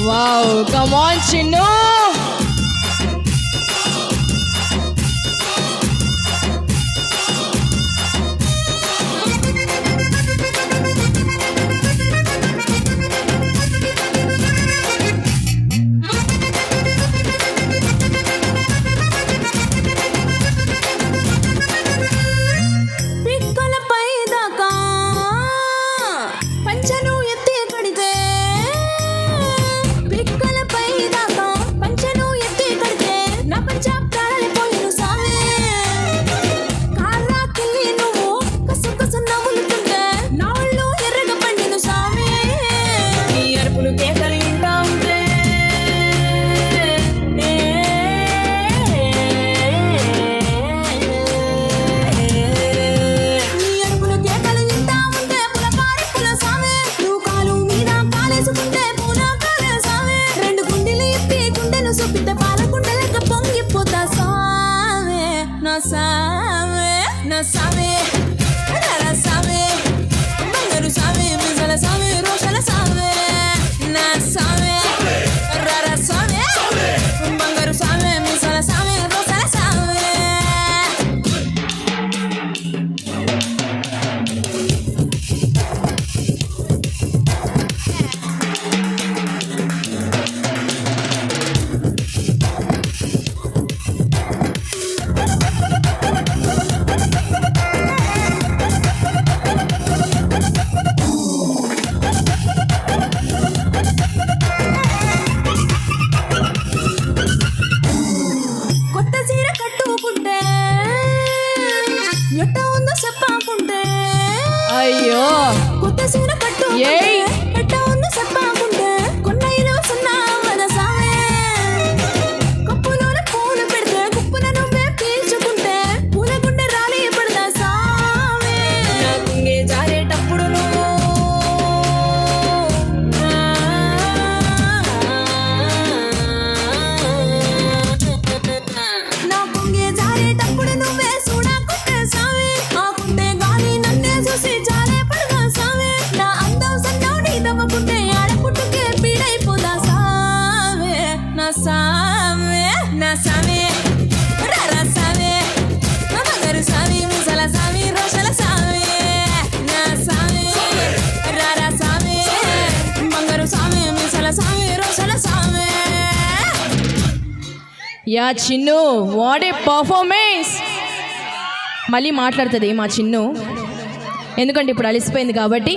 Wow, come on, Chinnu. No sabe, nada sabe, Bangaru sabe, Mizala sabe, Roshana sabe, na sabe, Rara sabe, Bangaru sabe, Mizala sabe, Roshana sabe. అయ్యో కొత్త సీర కట్టు ఎట్ట ఉంది చెప్పకుంటే కొన్నైలో సున్నా వదసావే కప్పులోన పూలు పెడితే కుప్పున నువ్వే పీల్చుకుంటే పూల గుండె రాలి పడదా సావే నా కుంగే జారేటప్పుడు నువ్వు నా కుంగే జారేటప్పుడు నువ్వే చూడకుంటే సావే ఆ కుండే గాలి నన్నే చూసి na sabe, rara sabe, Bangaru sabe, Mizala sabe, Roshana sabe, na sabe, rara sabe, Bangaru sabe, Mizala sabe, Roshana sabe. Yeah Chinnu, what a performance. మళ్ళీ మాట్లాడుతుంది మా చిన్ను, ఎందుకంటే ఇప్పుడు అలిసిపోయింది కాబట్టి.